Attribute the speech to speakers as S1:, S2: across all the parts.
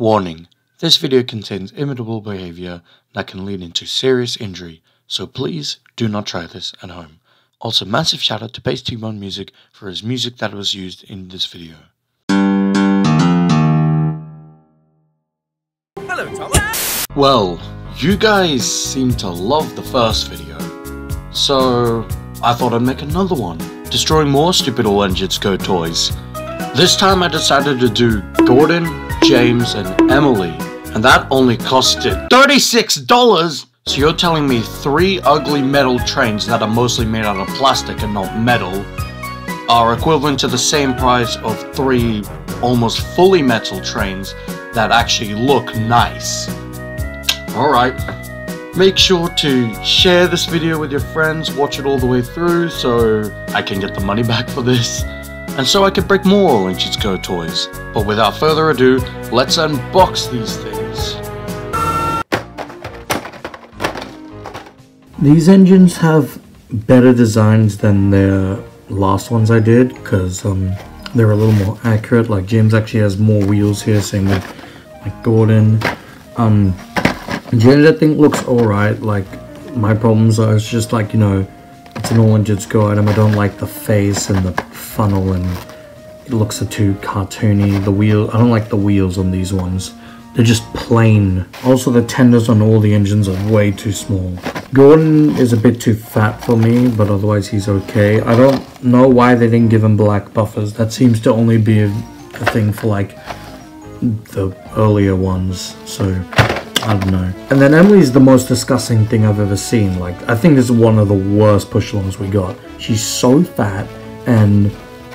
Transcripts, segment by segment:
S1: Warning, this video contains imitable behavior that can lead into serious injury, so please do not try this at home. Also, massive shout out to Bass T-Bone Music for his music that was used in this video.
S2: Hello, Thomas.
S1: Well, you guys seem to love the first video, so I thought I'd make another one, destroying more stupid all-engines go toys. This time I decided to do Gordon, James, and Emily, and that only costed $36! So you're telling me 3 ugly metal trains that are mostly made out of plastic and not metal are equivalent to the same price of 3 almost fully metal trains that actually look nice. Alright, make sure to share this video with your friends, watch it all the way through so I can get the money back for this, and so I can break more all-engines go toys. But without further ado, let's unbox these things. These engines have better designs than the last ones I did, because they're a little more accurate. Like James actually has more wheels here, same with like Gordon. James I think looks alright. Like my problems are, it's just like, you know, it's an all-engines go item. I don't like the face and the funnel, and it looks too cartoony. The wheel, I don't like the wheels on these ones. They're just plain. Also, the tenders on all the engines are way too small. Gordon is a bit too fat for me, but otherwise he's okay. I don't know why they didn't give him black buffers. That seems to only be a thing for like the earlier ones, so I don't know. And then Emily's the most disgusting thing I've ever seen. Like, I think this is one of the worst push-alongs we got. She's so fat, and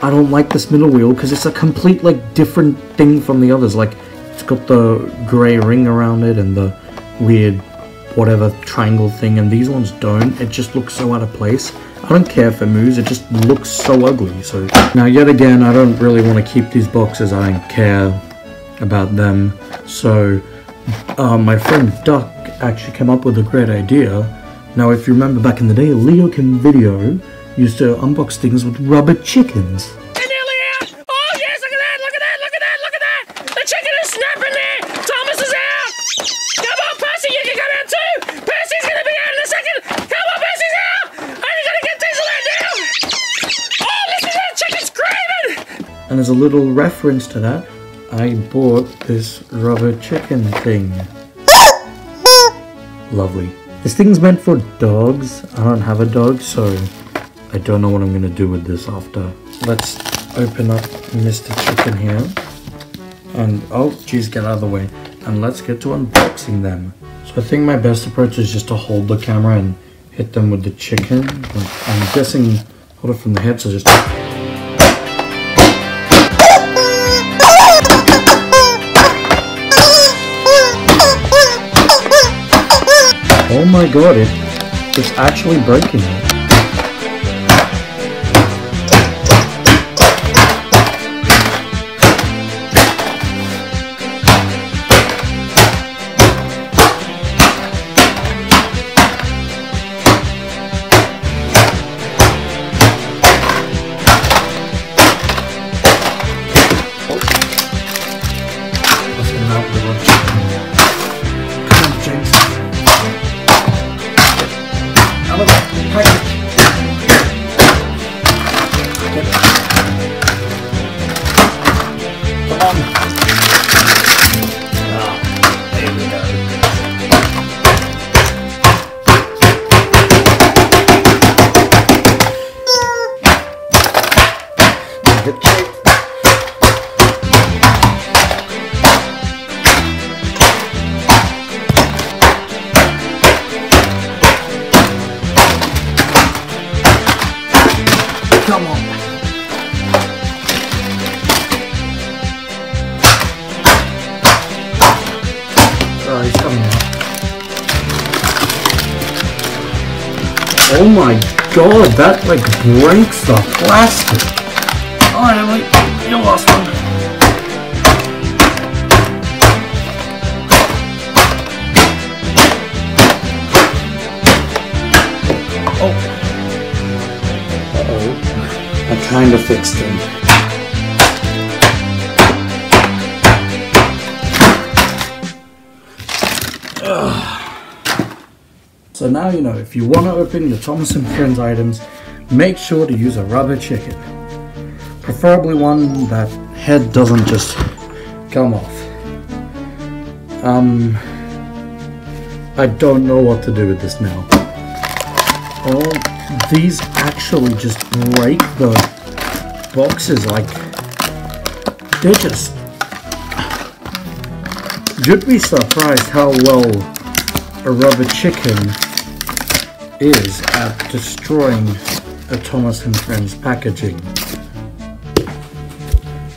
S1: I don't like this middle wheel because it's a complete like different thing from the others. Like, it's got the grey ring around it and the weird whatever triangle thing, and these ones don't. It just looks so out of place. I don't care if it moves, it just looks so ugly. So now yet again, I don't really want to keep these boxes. I don't care about them. So my friend Duck actually came up with a great idea. Now if you remember back in the day, Leo Kim Video used to unbox things with rubber chickens. And as a little reference to that, I bought this rubber chicken thing. Lovely. This thing's meant for dogs. I don't have a dog, so I don't know what I'm going to do with this after. Let's open up Mr. Chicken here. And, oh, geez, get out of the way. And let's get to unboxing them. So I think my best approach is just to hold the camera and hit them with the chicken. I'm guessing, hold it from the head, so just... Oh my god, it's actually breaking it. Let's get him out with the rubber chicken. Come on, James. Come on. Oh, he's coming out. Oh my god, that like breaks the plastic. Alright, Emily, you lost one. Oh. I kinda fixed him. So now you know, if you want to open your Thomas & Friends items, make sure to use a rubber chicken. Preferably one that head doesn't just come off. I don't know what to do with this now. Oh, these actually just break the boxes, like, they're just... You'd be surprised how well a rubber chicken is at destroying a Thomas & Friends packaging.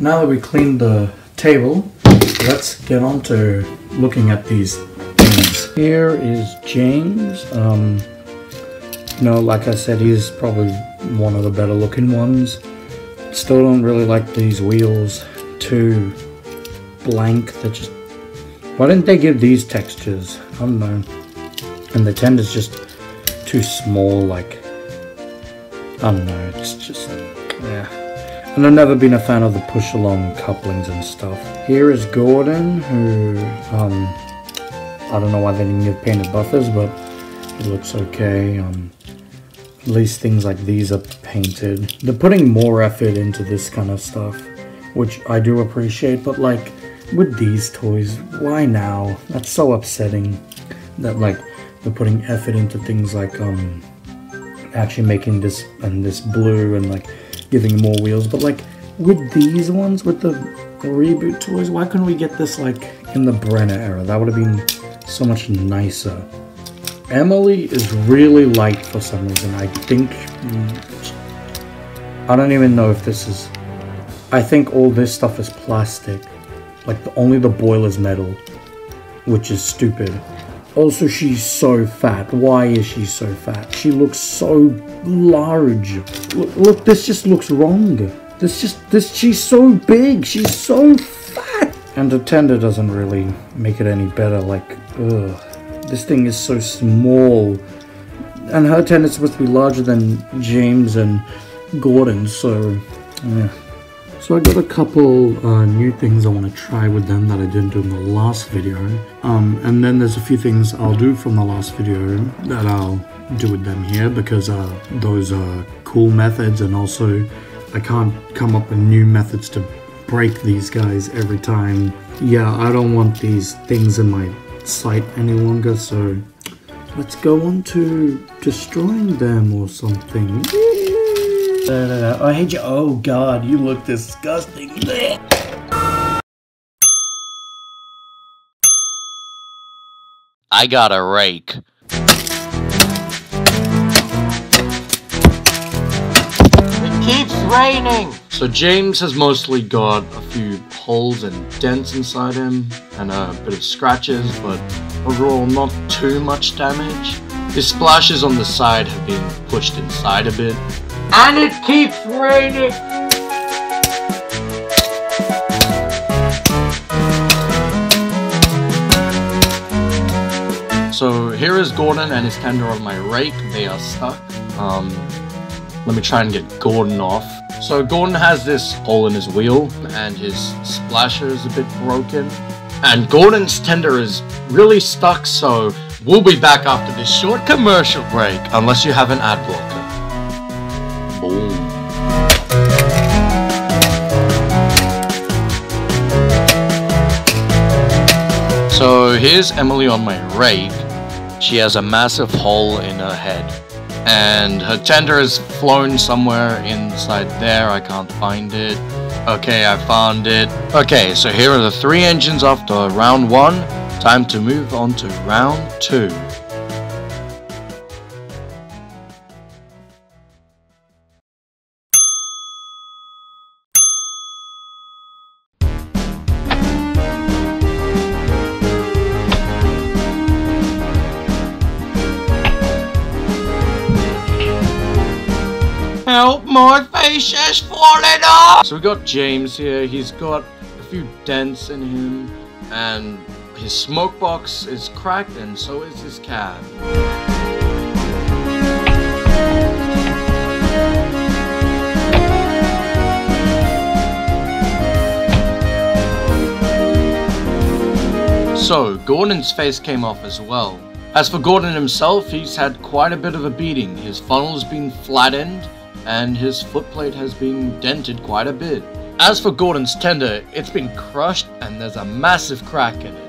S1: Now that we cleaned the table, let's get on to looking at these things. Here is James. You know, like I said, he's probably one of the better looking ones. Still don't really like these wheels. Too blank. They're just... Why didn't they give these textures? I don't know. And the tender's just too small, like... I don't know, it's just... yeah. And I've never been a fan of the push-along couplings and stuff. Here is Gordon, who... I don't know why they didn't give painted buffers, but it looks okay. At least things like these are painted. They're putting more effort into this kind of stuff, which I do appreciate, but like... with these toys, why now? That's so upsetting that like they're putting effort into things like actually making this and this blue and like giving more wheels, but like with these ones, with the reboot toys, why couldn't we get this like in the Brenner era? That would have been so much nicer. Emily is really light for some reason. I think I don't even know if this is... I think all this stuff is plastic. Like, only the boiler's metal, which is stupid. Also, she's so fat. Why is she so fat? She looks so large. Look, this just looks wrong. She's so big. She's so fat. And the tender doesn't really make it any better. Like, ugh. This thing is so small. And her tender's supposed to be larger than James and Gordon's, so, yeah. So I got a couple new things I want to try with them that I didn't do in the last video. And then there's a few things I'll do from the last video that I'll do with them here, because those are cool methods, and also I can't come up with new methods to break these guys every time. Yeah, I don't want these things in my sight any longer, so let's go on to destroying them or something. I hate you. Oh god, you look disgusting.
S2: I got a rake. It keeps raining! So James has mostly got a few holes and dents inside him, and a bit of scratches, but overall not too much damage. His splashes on the side have been pushed inside a bit. And it keeps raining! So here is Gordon and his tender on my rake. They are stuck. Let me try and get Gordon off. So Gordon has this hole in his wheel, and his splasher is a bit broken. And Gordon's tender is really stuck, so we'll be back after this short commercial break, unless you have an ad blocker. Boom. So here's Emily on my rake. She has a massive hole in her head, and her tender is flown somewhere inside there. I can't find it. Okay, I found it. Okay, so here are the 3 engines after round 1. Time to move on to round 2. Help, my face is falling off! So we got James here. He's got a few dents in him, and his smoke box is cracked, and so is his cab. So Gordon's face came off as well. As for Gordon himself, he's had quite a bit of a beating. His funnel has been flattened, and his footplate has been dented quite a bit. As for Gordon's tender, it's been crushed and there's a massive crack in it.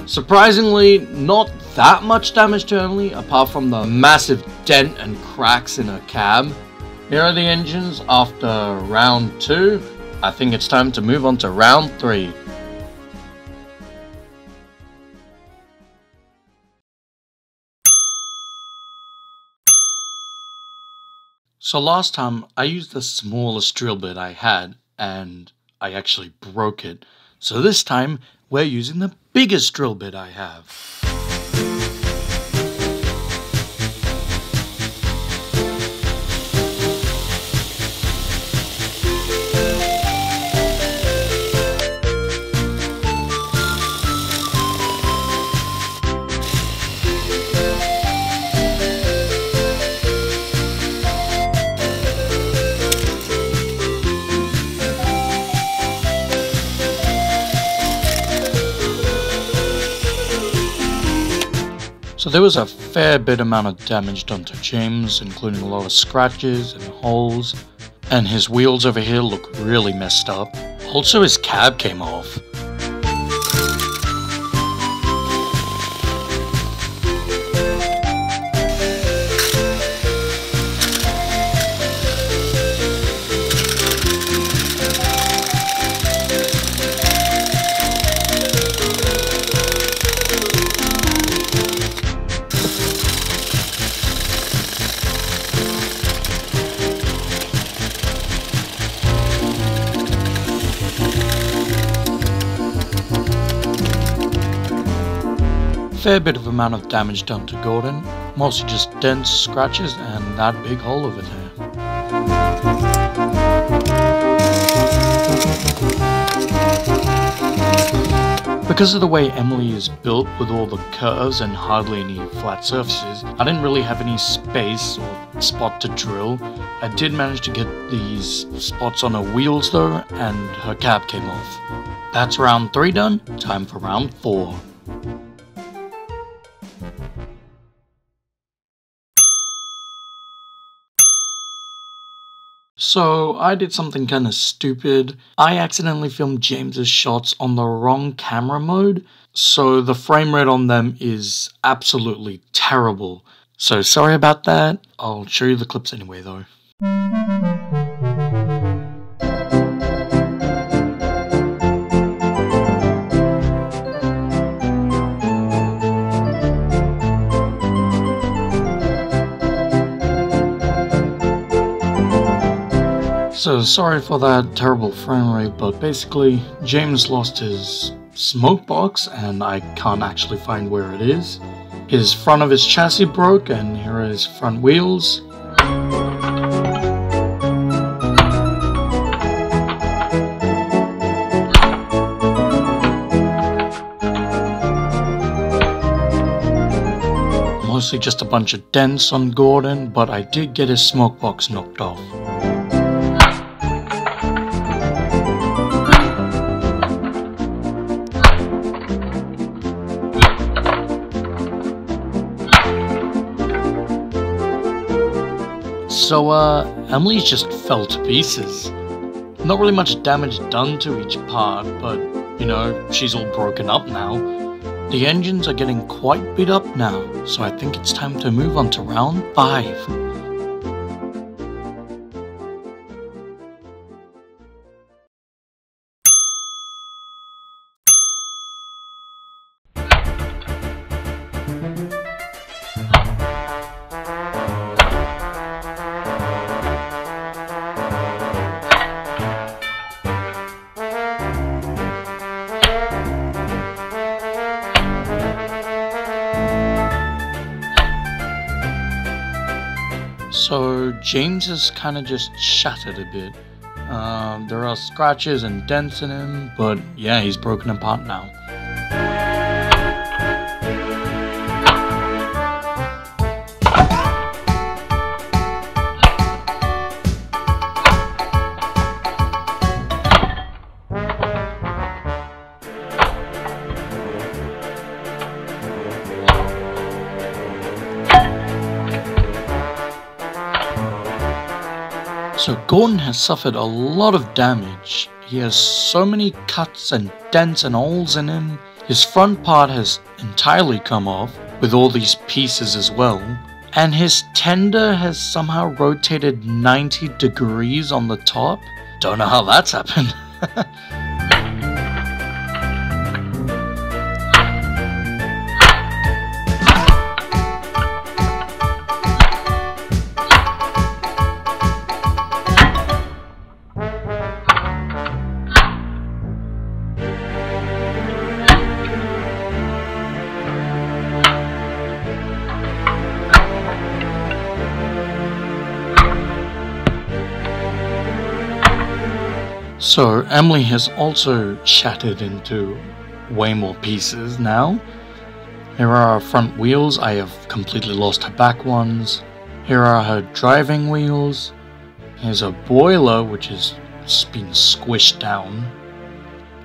S2: Surprisingly, not that much damage to Emily, apart from the massive dent and cracks in her cab. Here are the engines after round 2. I think it's time to move on to round 3. So last time I used the smallest drill bit I had and I actually broke it. So this time we're using the biggest drill bit I have. So there was a fair bit amount of damage done to James, including a lot of scratches and holes, and his wheels over here look really messed up. Also his cab came off. Fair bit of amount of damage done to Gordon, mostly just dents, scratches, and that big hole over there. Because of the way Emily is built with all the curves and hardly any flat surfaces, I didn't really have any space or spot to drill. I did manage to get these spots on her wheels though, and her cab came off. That's round 3 done, time for round 4. So I did something kind of stupid. I accidentally filmed James's shots on the wrong camera mode, so the frame rate on them is absolutely terrible. So sorry about that. I'll show you the clips anyway though. So sorry for that terrible frame rate, but basically James lost his smoke box and I can't actually find where it is. His front of his chassis broke and here are his front wheels. Mostly just a bunch of dents on Gordon, but I did get his smoke box knocked off. So, Emily's just fell to pieces. Not really much damage done to each part, but, you know, she's all broken up now. The engines are getting quite beat up now, so I think it's time to move on to round 5. So James is kind of just shattered a bit. There are scratches and dents in him, but yeah, he's broken apart now. So Gordon has suffered a lot of damage. He has so many cuts and dents and holes in him. His front part has entirely come off, with all these pieces as well. And his tender has somehow rotated 90 degrees on the top. Don't know how that's happened. So Emily has also shattered into way more pieces now. Here are her front wheels. I have completely lost her back ones. Here are her driving wheels. Here's a boiler which has been squished down.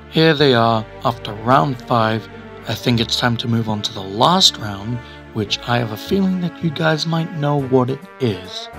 S2: Here they are after round 5. I think it's time to move on to the last round, which I have a feeling that you guys might know what it is.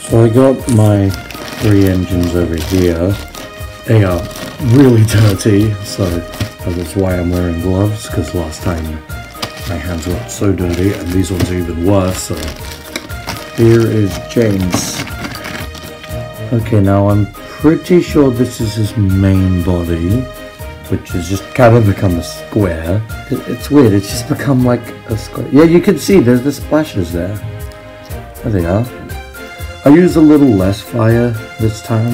S1: So I got my 3 engines over here. They are really dirty, so that's why I'm wearing gloves, because last time my hands got so dirty, and these ones are even worse. So here is James. Okay, now I'm pretty sure this is his main body, which has just kind of become a square. It's weird, it's just become like a square. Yeah, you can see there's the splashes there. There they are. I used a little less fire this time,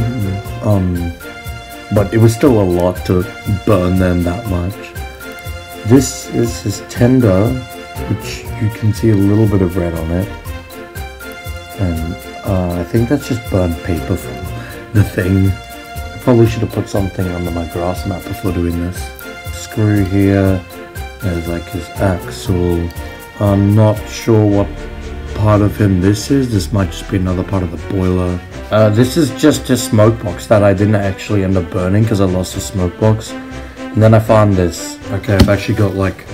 S1: but it was still a lot to burn them that much. This is his tender, which you can see a little bit of red on it. And I think that's just burnt paper from the thing. I probably should have put something under my grass mat before doing this. Screw here, there's like his axle. I'm not sure what part of him this is. This might just be another part of the boiler. This is just a smoke box that I didn't actually end up burning because I lost the smoke box. And then I found this. Okay, I've actually got like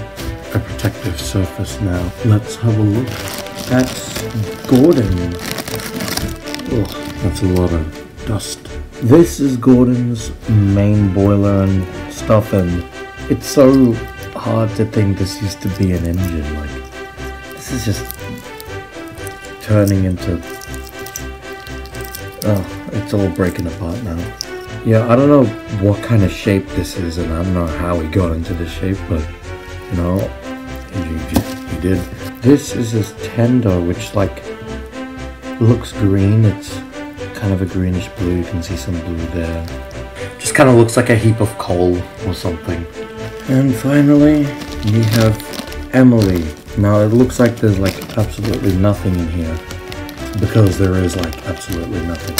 S1: a protective surface now. Let's have a look. That's Gordon. Ugh, that's a lot of dust. This is Gordon's main boiler and stuff, and it's so hard to think this used to be an engine. Like, this is just turning into, oh, it's all breaking apart now. Yeah, I don't know what kind of shape this is, and I don't know how he got into this shape, but you know, he did. This is his tender, which like looks green. It's kind of a greenish blue. You can see some blue there. Just kind of looks like a heap of coal or something. And finally, we have Emily. Now it looks like there's like absolutely nothing in here, because there is like absolutely nothing.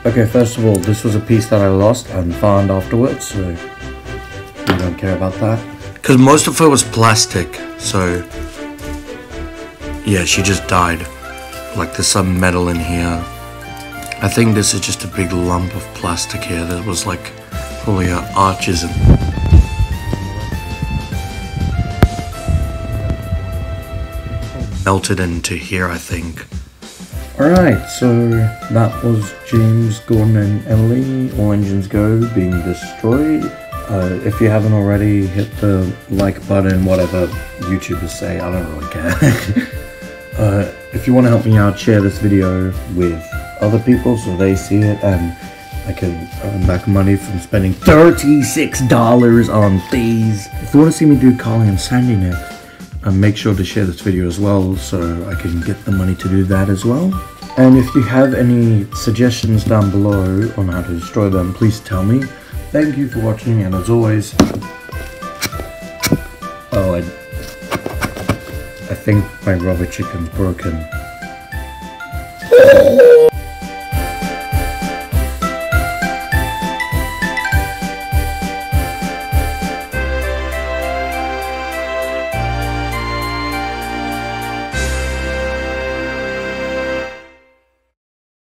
S1: Okay, first of all, this was a piece that I lost and found afterwards, so we don't care about that. Because most of her was plastic, so yeah, she just died. Like there's some metal in here. I think this is just a big lump of plastic here. There was like probably arches and melted into here, I think. Alright, so that was James, Gordon and Emily, All Engines Go, being destroyed. If you haven't already, hit the like button, whatever YouTubers say, I don't really care. If you want to help me out, share this video with other people so they see it and I can earn back money from spending $36 on these. If you want to see me do Carly and Sandy next, make sure to share this video as well so I can get the money to do that as well. And if you have any suggestions down below on how to destroy them, please tell me. Thank you for watching, and as always, oh, I think my rubber chicken's broken.